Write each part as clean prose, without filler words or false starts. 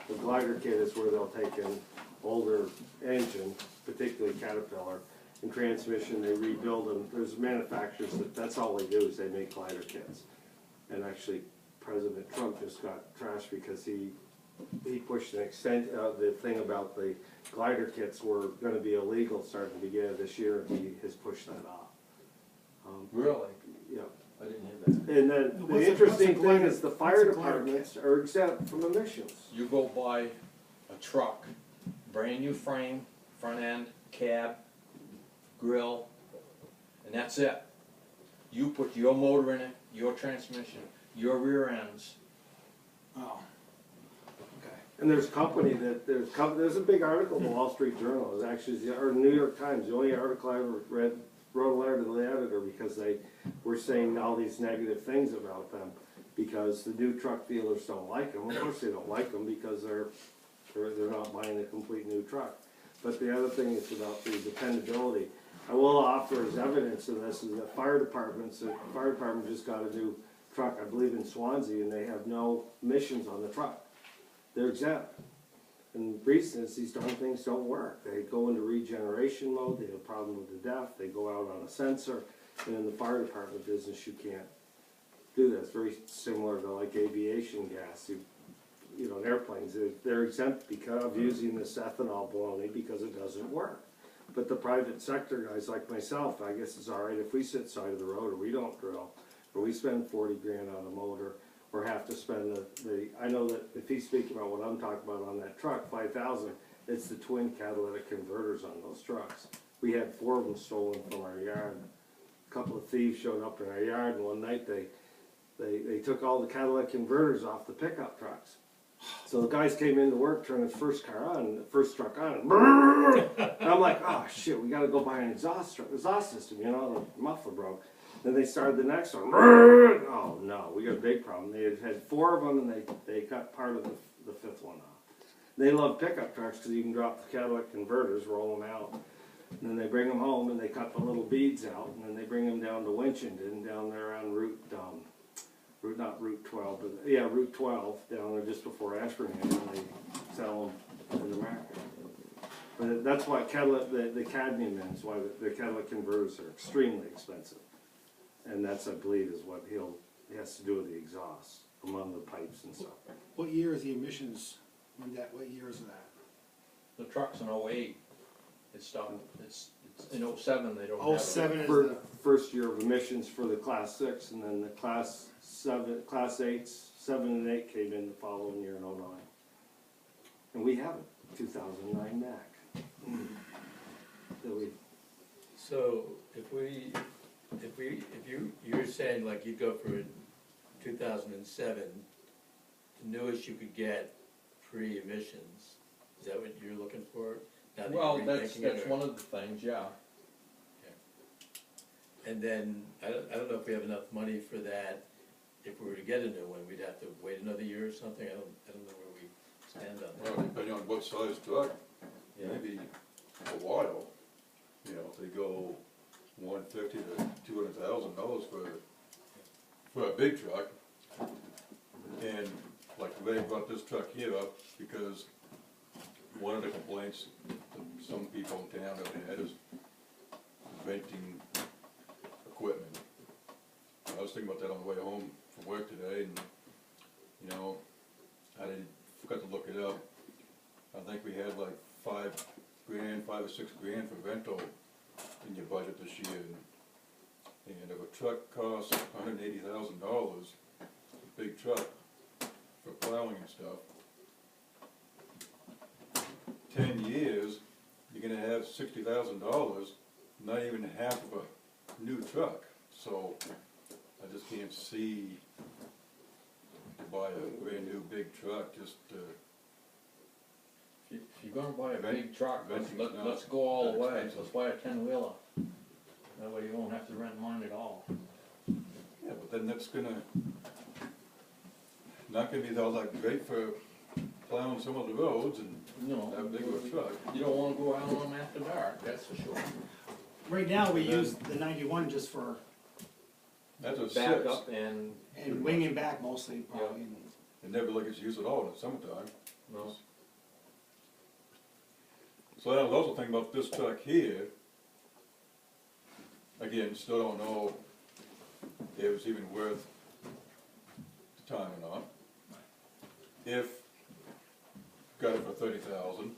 The glider kit is where they'll take an older engine, particularly Caterpillar, and transmission, they rebuild them. There's manufacturers that's all they do is they make glider kits. And actually, President Trump just got trashed because he pushed the thing about the glider kits were gonna be illegal starting the beginning of this year, and he has pushed that off. Really? Yeah. I didn't hear that. And then the interesting thing is the fire departments are exempt from emissions. You go buy a truck, brand new frame, front end, cab, grill, and that's it. You put your motor in it, your transmission, your rear ends. Oh. Okay. And there's a company that, there's a big article in the Wall Street Journal, it was actually, or New York Times, the only article I ever read, wrote a letter to the editor because they were saying all these negative things about them because the new truck dealers don't like them. Of course they don't like them because they're not buying a complete new truck. But the other thing is about the dependability. I will offer as evidence of this is that the fire department just got a new truck, I believe in Swansea, and they have no emissions on the truck. They're exempt. And the reason is these darn things don't work. They go into regeneration mode, they have a problem with the DEF, they go out on a sensor, and in the fire department business you can't do that. It's very similar to like aviation gas. You know, in airplanes, they're exempt because of using this ethanol baloney because it doesn't work. But the private sector guys like myself, I guess it's all right if we sit side of the road or we don't drill, or we spend 40 grand on a motor, or have to spend I know that if he's speaking about what I'm talking about on that truck, 5,000, it's the twin catalytic converters on those trucks. We had 4 of them stolen from our yard. A couple of thieves showed up in our yard, and one night they took all the catalytic converters off the pickup trucks. So the guys came into work, turned the first truck on, and I'm like, oh shit, we gotta go buy an exhaust system, you know, the muffler broke. Then they started the next one. Oh no, we got a big problem. They had 4 of them, and they cut part of the 5th one off. They love pickup trucks because you can drop the catalytic converters, roll them out, and then they bring them home and they cut the little beads out, and then they bring them down to Winchendon, down there on not Route 12, but yeah, Route 12, down there just before Ashburnham, and they sell them in the market. But that's why the cadmium is why the catalytic converters are extremely expensive. And that's, I believe, is what he has to do with the exhaust, among the pipes and stuff. What year is the emissions, what year is that? The truck's in '08. It stopped, it's in '07 they don't have it. 07 is For the, first year of emissions for the Class 6, and then the Class 8s, 7 and 8 came in the following year in '09. And we have it, 2009 Mac. So you're saying like you go for 2007, the newest you could get pre-emissions, is that what you're looking for? Now that Well, you're that's rethinking it, or- one of the things, yeah. And then, I don't know if we have enough money for that. If we were to get a new one, we'd have to wait another year or something. I don't know where we stand on that. Well, depending on what size truck, Yeah. maybe a while, you know, if they go $150,000 to $200,000 for a big truck. And like they brought this truck here up because one of the complaints that some people in town have had is renting equipment. I was thinking about that on the way home from work today, and you know, I forgot to look it up. I think we had like $5 or $6 grand for rental in your budget this year, and if a truck costs $180,000, a big truck for plowing and stuff, 10 years you're gonna have $60,000, not even half of a new truck. So I just can't see to buy a brand new big truck just If you're gonna buy a big truck, Venture's not let's go all the that way. expensive. Let's buy a 10-wheeler. That way you won't have to rent mine at all. yeah, but then that's not gonna be all that great for plowing some of the roads and No, that big of a truck. you don't wanna go out on them after dark, that's for sure. right now we use the 91 just for, That's a Back 6. up and, and wing and back mostly probably. It never gets used at all in the summertime. No. So I was also thinking about this truck here. Again, still don't know if it's even worth the time or not. If, got it for 30,000,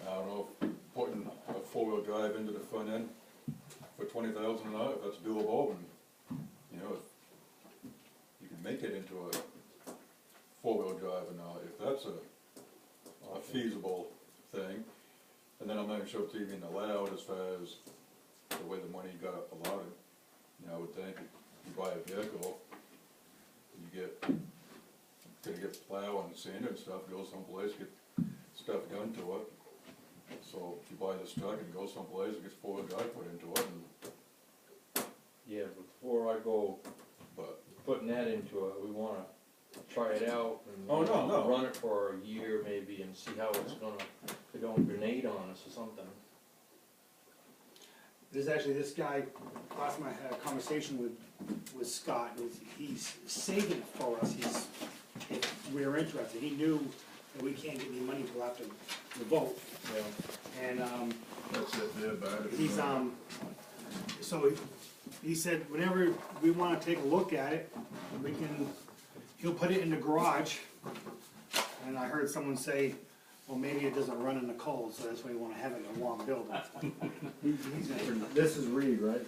I don't know if putting a four-wheel drive into the front end for 20,000 or not, if that's doable, and, you know, if you can make it into a four-wheel drive or not, if that's a feasible thing. And then I'm not sure it's even allowed as far as the way the money got allotted. You know, I would think you buy a vehicle, you gotta get plow and sander and stuff, go someplace, get stuff done to it. So if you buy this truck and go someplace, it gets four-wheel drive put into it, and, Yeah, before I go but, putting that into it, we wanna try it out and Oh, no, no. run it for a year maybe and see how it's gonna, if it don't grenade on us or something. There's actually this guy, last time I had a conversation with Scott, and he's saving it for us, if we're interested, he knew that we can't get any money till after the vote. Yeah. And, that's it, they're bad. he's, so he said, whenever we wanna take a look at it, he'll put it in the garage. And I heard someone say, well, maybe it doesn't run in the cold, so that's why you wanna have it in a warm building. This is Reed, right?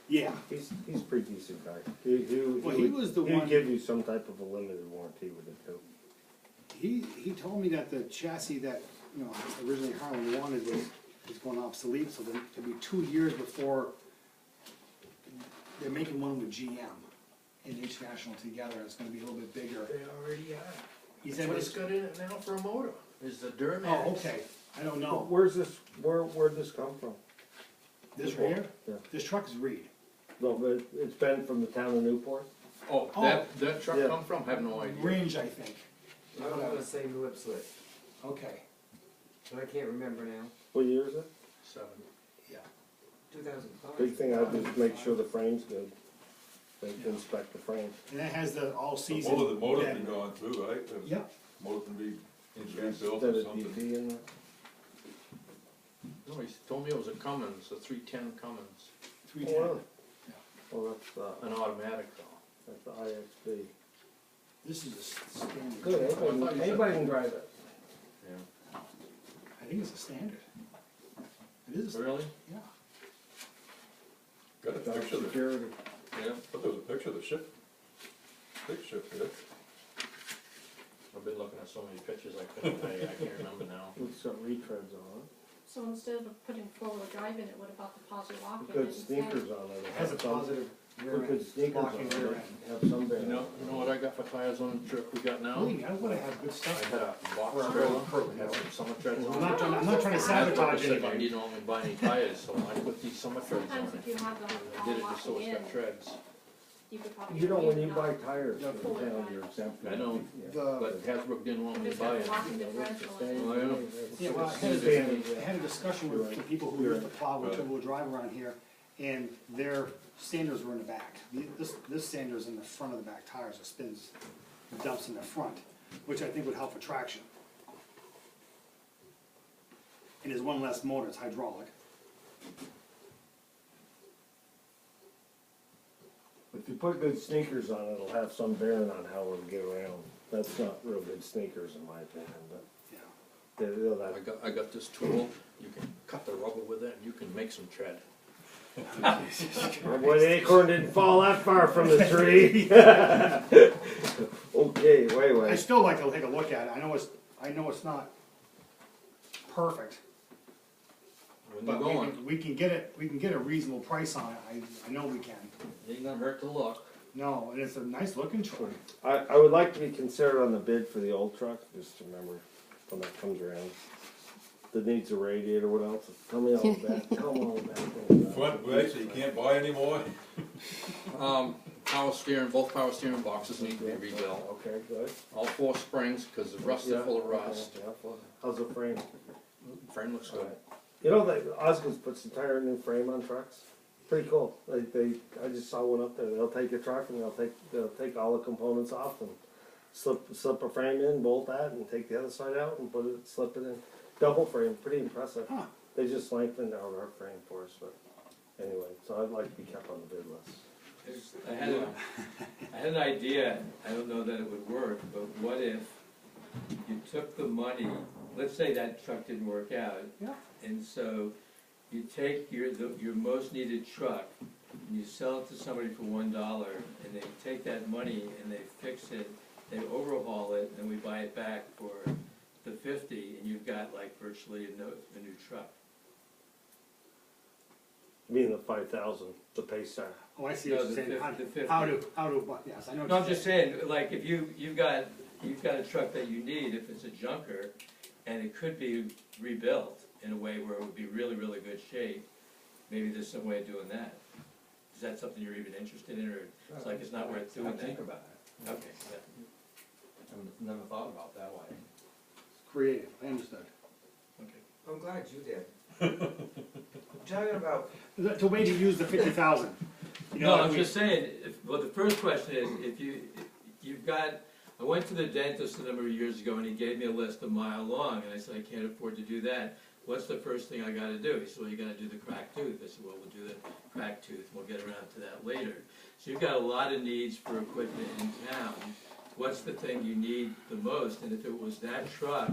Yeah, He's a pretty decent guy. Well, he was the He'd one- give you some type of a limited warranty with it too. he told me that the chassis that, you know, originally Harlan wanted was going obsolete, so then it'd be 2 years before they're making one with GM and International together, it's gonna be a little bit bigger. They already are. He That's said, what it's got in it now for a motor, is the Duramax. oh, okay, I don't know, Where'd this come from? this right here, Yeah. this truck is Reed. No, but it's been from the town of Newport? Oh, that truck Yeah. come from, have no idea. Range, I think, I don't wanna say lip slip, okay, but I can't remember now. What year is it? 7. yeah. 2005. Big thing, I'd just make sure the frame's good. They can inspect the frame. And that has the The all-season. motor's bed. been gone through, right? Yeah, Motor can be rebuilt Instead or of something. DP in there. No, he told me it was a Cummins, a 310 Cummins, 310. Oh, really? Well, an automatic though. that's the IXB. This is a standard. Good, truck. anybody can drive it. Yeah. I think it's a standard. It is a standard, Really? yeah. Got a picture of the, Security. Yeah. but there was a picture of the ship, big ship here. I've been looking at so many pictures I can't remember now. With some retreads on So instead of putting four-wheel drive in it, what about the positive lock it. in it? Good sneakers on it. It has a positive rear Put good end, sneakers on locking rear it. end. Have some bearing. You know what I got for tires on the truck we got now? Believe me, I wanna have good I stuff. had a box trailer, had some summer treads on it. I'm not trying to sabotage I anybody. didn't only buy any tires, so I put these summer treads on Sometimes it. if you have them I all did it just so locking it's in, got treads. you could probably. You know, when you maybe buy not- tires Yeah, for the town, you're exempt. I know. The, But Hasbrook didn't want me to Just buy have it. to lock in differential in it. Oh, yeah. yeah, well, I had a discussion with the people who used to plow with two-wheel drive around here, and their sanders were in the back. This sander's in the front of the back tires, it spins, it dumps in the front, which I think would help for traction. And there's one less motor, it's hydraulic. If you put good sneakers on it, it'll have some bearing on how it'll get around. That's not real good sneakers in my opinion, but Yeah. they'll have. I got this tool, you can cut the rubber with it and you can make some tread. Boy, the acorn didn't fall that far from the tree. Okay, wait. I still like to take a look at it, I know it's not perfect, When but you're going, we can get a reasonable price on it, I know we can. it ain't gonna hurt to look. No, and it's a nice looking truck. I would like to be considered on the bid for the old truck, just remember when that comes around. That needs a radiator, what else? Tell me all about, tell me all about that. Front brakes, so you can't buy anymore. Power steering, both power steering boxes need to be rebuilt. Okay, good. All 4 springs, cause the rust is Yeah, full of okay, rust. yeah, well, how's the frame? Frame looks good. You know, Osgood's puts entire new frame on trucks. Pretty cool. I just saw one up there. They'll take a truck and they'll take all the components off and slip a frame in, bolt that, and take the other side out and slip it in. Double frame, pretty impressive. Huh. They just lengthened out our frame for us, but anyway, so I'd like to be kept on the bid list. I had an idea, I don't know that it would work, but what if you took the money, let's say that truck didn't work out. Yeah. And so you take your most needed truck, and you sell it to somebody for $1, and they take that money and they fix it, they overhaul it, and we buy it back for the 50, and you've got like virtually a new truck. Being the 5,000, the Paystar. Oh, I see No, what you're the saying. fif- the 50. How to, what, yes, I know what No, I'm you're just saying, like, if you've got a truck that you need, if it's a junker, and it could be rebuilt in a way where it would be really, really good shape, maybe there's some way of doing that. Is that something you're even interested in, or it's like it's not worth doing I that? think about it. Okay, yeah, I've never thought about that way. creative, I understood. okay. I'm glad you did. I'm talking about, To wait to use the 50,000. You know, No, like I'm we- just saying, well, the first question is, if you've got, I went to the dentist a number of years ago and he gave me a list a mile long, and I said, I can't afford to do that. What's the first thing I gotta do? He said, well, you gotta do the cracked tooth. I said, well, we'll do the cracked tooth, we'll get around to that later. So you've got a lot of needs for equipment in town. What's the thing you need the most? And if it was that truck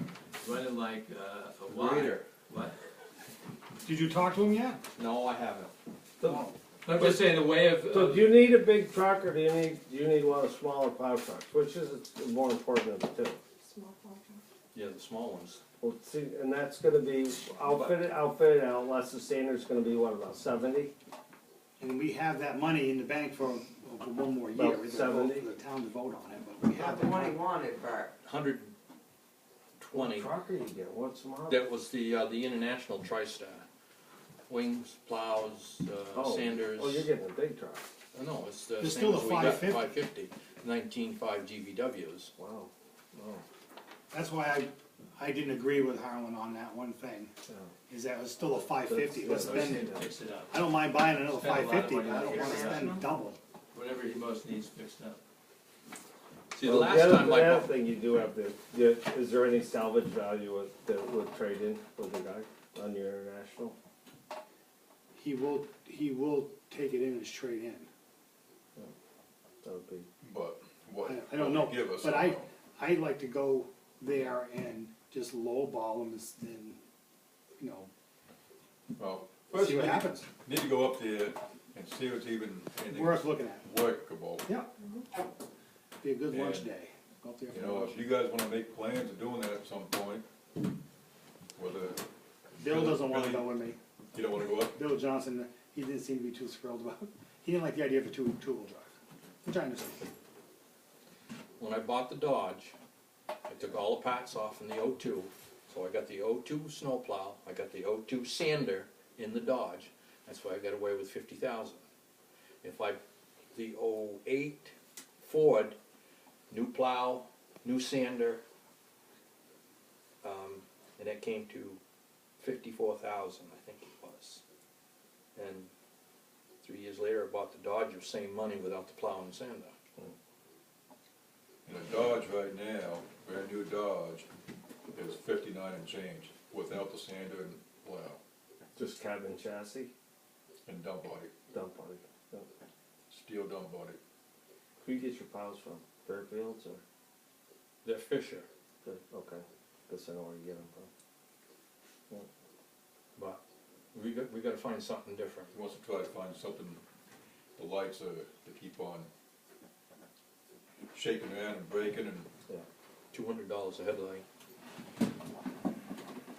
running like a Y, Grader. what? Did you talk to him yet? No, I haven't. Oh, I'm just saying, the way of. So do you need a big truck or do you need one of the smaller plow trucks? Which is more important of the two? Small plow truck. Yeah, the small ones. Well, see, and that's gonna be outfitted out, unless the standard's gonna be what, about 70? And we have that money in the bank for one more year. About We gotta vote 70. for the town to vote on it, but we not have the the one he money. wanted, Bart. 120. What truck are you getting? What's the model? That was the International TriStar. Wings, plows, sanders. Oh, you're getting a big truck. No, it's the There's same still as a we got, 550. 550, 19.5 GVWs. Wow. Wow. That's why I didn't agree with Harlan on that one thing, Yeah. is that it was still a 550. Let's That's- spend, Fix it up. I don't mind buying another Spend a lot of 550, money but I on don't it. wanna spend double. Whatever he most needs fixed up. See, the Well, last time the I other bought, thing you do have to, is there any salvage value with trade-in with the guy on your international? He will take it in as trade-in. That would be, But what? I don't know, what you give us, but I don't know. I'd like to go there and just lowball them and, you know, Well, first see you what need, happens. need to go up there and see what's even, anything Worth looking at. workable. Yeah. Be a good lunch And, day. Go up there You for know, lunch. if you guys wanna make plans of doing that at some point, whether, Bill doesn't wanna Billy- go with me. you don't wanna go up, Bill Johnson, he didn't seem to be too thrilled about it. He didn't like the idea of a two-wheel drive, which I understand. when I bought the Dodge, I took all the parts off in the O2. So I got the O2 snowplow, I got the O2 sander in the Dodge. That's why I got away with 50,000. If the 08 Ford, new plow, new sander, and that came to 54,000, I think it was. And 3 years later, I bought the Dodge for the same money without the plow and sander. in a Dodge right now, brand new Dodge, is 59 and change, without the sander and plow, just cabin chassis, and dump body, dump body. Yeah. steel dump body. Who you get your plows from? Fairfields or? They're Fisher, Okay, guess I know where you get them from. but we gotta find something different. He wants to try to find something, the lights are, to keep on shaking around and breaking and, $200 a headlight.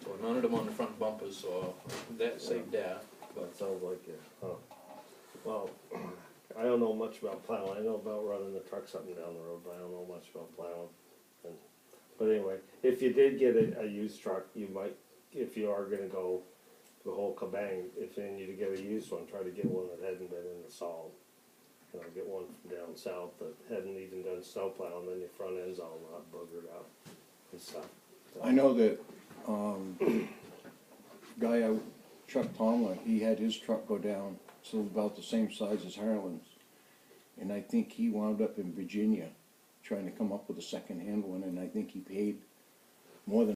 So I mounted them on the front bumpers, so that saved that. That sounds like it, huh? Well, I don't know much about plowing, I know about running the trucks up and down the road, but I don't know much about plowing. But anyway, if you did get a used truck, you might, if you are gonna go the whole kabang, if then you to get a used one, try to get one that hadn't been in the salt. You know, get one from down south that hadn't even done snow plow, and then your front end's all not boogered out and stuff. So- I know that, guy out, Chuck Tomlin, he had his truck go down, so about the same size as Harlan's. And I think he wound up in Virginia trying to come up with a second-hand one, and I think he paid more than